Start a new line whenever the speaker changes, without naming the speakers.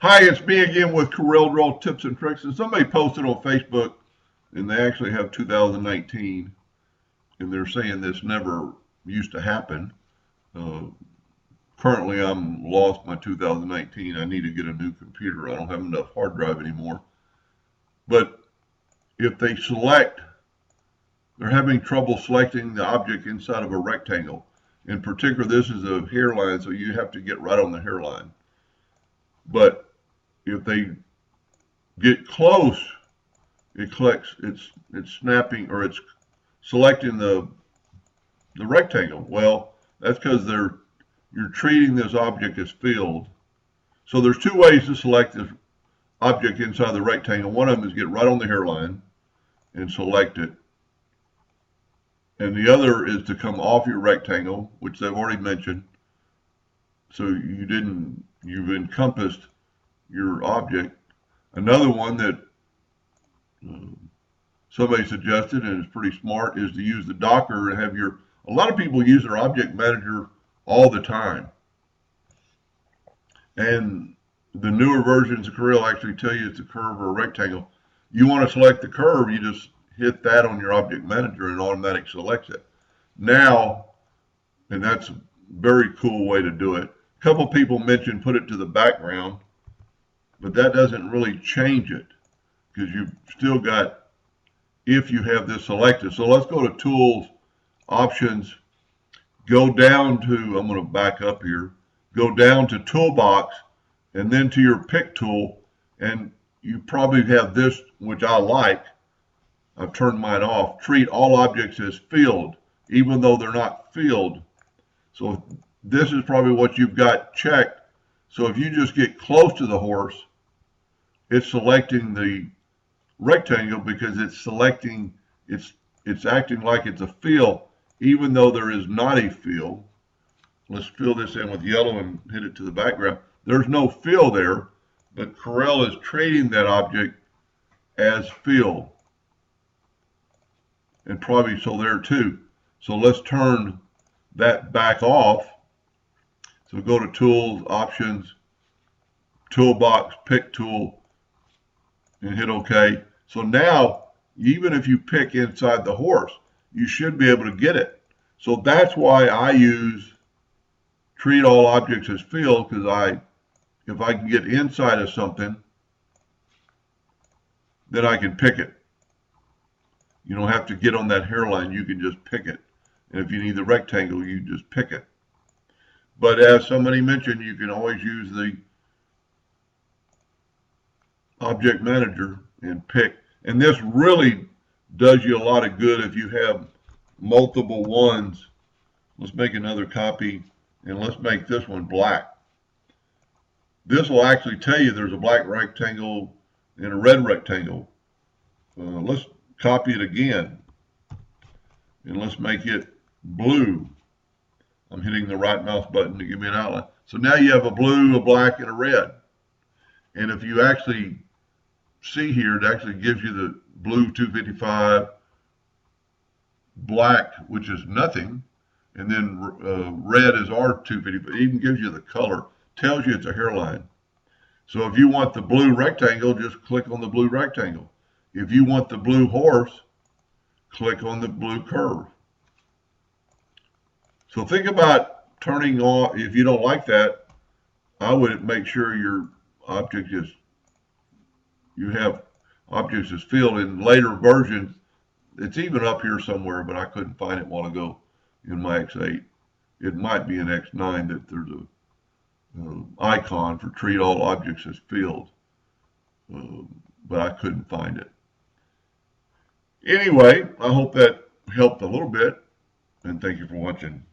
Hi, it's me again with Corel Draw Tips and Tricks. And somebody posted on Facebook, and they actually have 2019, and they're saying this never used to happen. Uh, Currently, I'm lost my 2019. I need to get a new computer. I don't have enough hard drive anymore. But if they select, they're having trouble selecting the object inside of a rectangle. In particular, this is a hairline, so you have to get right on the hairline. But if they get close, it collects, it's snapping, or it's selecting the rectangle. Well, that's because you're treating this object as filled. So there's two ways to select this object inside the rectangle. One of them is get right on the hairline and select it. And the other is to come off your rectangle, which they've already mentioned. So you've encompassed your object. Another one that somebody suggested, and it's pretty smart, is to use the Docker and have a lot of people use their object manager all the time. And the newer versions of Corel actually tell you it's a curve or a rectangle. You want to select the curve, you just hit that on your object manager and automatically selects it. Now, and that's a very cool way to do it. A couple people mentioned put it to the background, but that doesn't really change it because you've still got, if you have this selected. So let's go to Tools, Options, go down to, I'm going to back up here, go down to Toolbox, and then to your Pick tool, and you probably have this, which I like. I've turned mine off. Treat all objects as filled, even though they're not filled. So this is probably what you've got checked. So if you just get close to the horse, it's selecting the rectangle because it's selecting, it's acting like it's a fill, even though there is not a fill. Let's fill this in with yellow and hit it to the background. There's no fill there, but Corel is treating that object as fill. And probably so there too. So let's turn that back off. So go to Tools, Options, Toolbox, Pick tool, and hit OK. So now, even if you pick inside the horse, you should be able to get it. So that's why I use treat all objects as filled, because if I can get inside of something, then I can pick it. You don't have to get on that hairline, you can just pick it. And if you need the rectangle, you just pick it. But as somebody mentioned, you can always use the object manager and pick. And this really does you a lot of good if you have multiple ones. Let's make another copy, and let's make this one black. This will actually tell you there's a black rectangle and a red rectangle. Let's copy it again, and let's make it blue. I'm hitting the right mouse button to give me an outline. So now you have a blue, a black, and a red. And if you actually see here, it actually gives you the blue 255, black, which is nothing, and then red is R255. It even gives you the color, tells you it's a hairline. So if you want the blue rectangle, just click on the blue rectangle. If you want the blue horse, click on the blue curve. So think about turning off, if you don't like that, I would make sure your object is, you have objects as filled. In later versions, it's even up here somewhere, but I couldn't find it a while ago in my X8. It might be in X9 that there's a icon for treat all objects as filled, but I couldn't find it. Anyway, I hope that helped a little bit, and thank you for watching.